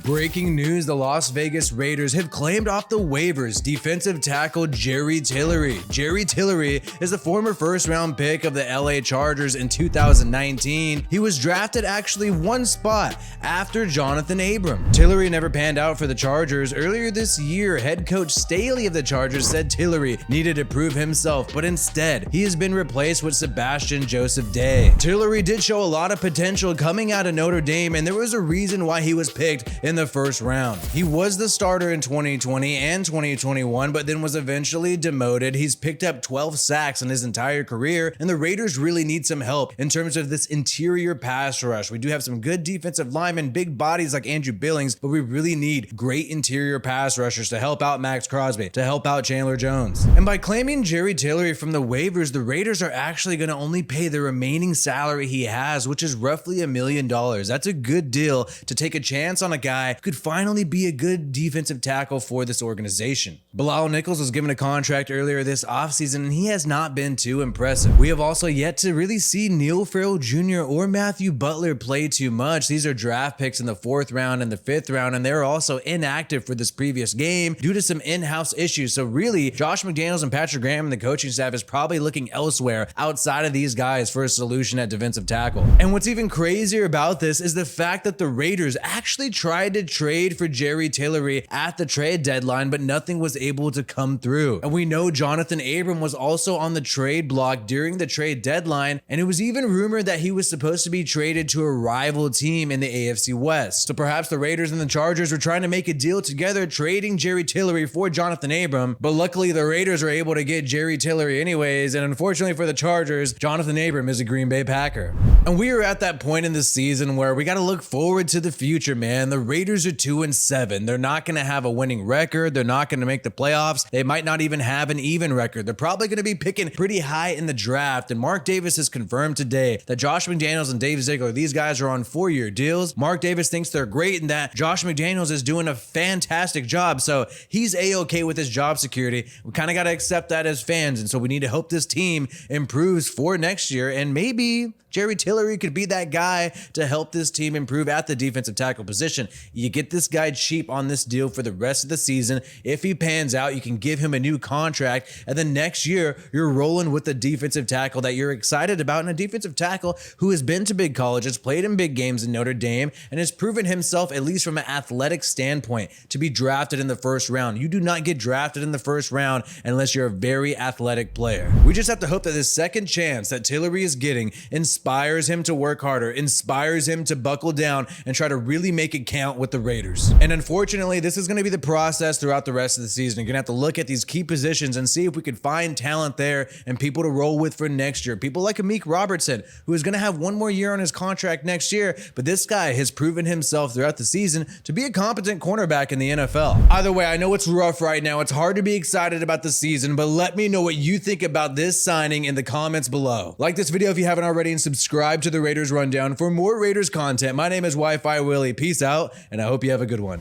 Breaking news, the Las Vegas Raiders have claimed off the waivers defensive tackle Jerry Tillery. Jerry Tillery is the former first-round pick of the LA Chargers in 2019. He was drafted actually one spot after Jonathan Abram. Tillery never panned out for the Chargers. Earlier this year, head coach Staley of the Chargers said Tillery needed to prove himself, but instead, he has been replaced with Sebastian Joseph Day. Tillery did show a lot of potential coming out of Notre Dame, and there was a reason why he was picked in the first round. He was the starter in 2020 and 2021, but then was eventually demoted. He's picked up 12 sacks in his entire career, and the Raiders really need some help in terms of this interior pass rush. We do have some good defensive linemen, big bodies like Andrew Billings, but we really need great interior pass rushers to help out Max Crosby, to help out Chandler Jones. And by claiming Jerry Tillery from the waivers, the Raiders are actually going to only pay the remaining salary he has, which is roughly $1 million. That's a good deal to take a chance on a guy who could finally be a good defensive tackle for this organization. Bilal Nichols was given a contract earlier this offseason, and he has not been too impressive. We have also yet to really see Neil Farrell Jr. or Matthew Butler play too much. These are draft picks in the 4th round and the 5th round, and they're also inactive for this previous game due to some in-house issues. So really, Josh McDaniels and Patrick Graham and the coaching staff is probably looking elsewhere outside of these guys for a solution at defensive tackle. And what's even crazier about this is the fact that the Raiders actually tried to trade for Jerry Tillery at the trade deadline, but nothing was able to come through. And we know Jonathan Abram was also on the trade block during the trade deadline, and it was even rumored that he was supposed to be traded to a rival team in the AFC West. So perhaps the Raiders and the Chargers were trying to make a deal together, trading Jerry Tillery for Jonathan Abram, but luckily the Raiders were able to get Jerry Tillery anyways, and unfortunately for the Chargers, Jonathan Abram is a Green Bay Packer. And we are at that point in the season where we got to look forward to the future, man. The Raiders are 2-7. They're not going to have a winning record. They're not going to make the playoffs. They might not even have an even record. They're probably going to be picking pretty high in the draft. And Mark Davis has confirmed today that Josh McDaniels and Dave Ziegler, these guys are on 4-year deals. Mark Davis thinks they're great and that Josh McDaniels is doing a fantastic job. So he's A-okay with his job security. We kind of got to accept that as fans. And so we need to hope this team improves for next year, and maybe Jerry Tillery could be that guy to help this team improve at the defensive tackle position. You get this guy cheap on this deal for the rest of the season. If he pans out, you can give him a new contract, and then next year, you're rolling with the defensive tackle that you're excited about, and a defensive tackle who has been to big colleges, played in big games in Notre Dame, and has proven himself, at least from an athletic standpoint, to be drafted in the 1st round. You do not get drafted in the 1st round unless you're a very athletic player. We just have to hope that this second chance that Tillery is getting inspires him to work harder, inspires him to buckle down and try to really make it count with the Raiders. And unfortunately, this is going to be the process throughout the rest of the season. You're going to have to look at these key positions and see if we could find talent there and people to roll with for next year. People like Amik Robertson, who is going to have one more year on his contract next year, but this guy has proven himself throughout the season to be a competent cornerback in the NFL. Either way, I know it's rough right now. It's hard to be excited about the season, but let me know what you think about this signing in the comments below. Like this video if you haven't already, and subscribe to the Raiders Rundown for more Raiders content. My name is WiFiWillie. Peace out, and I hope you have a good one.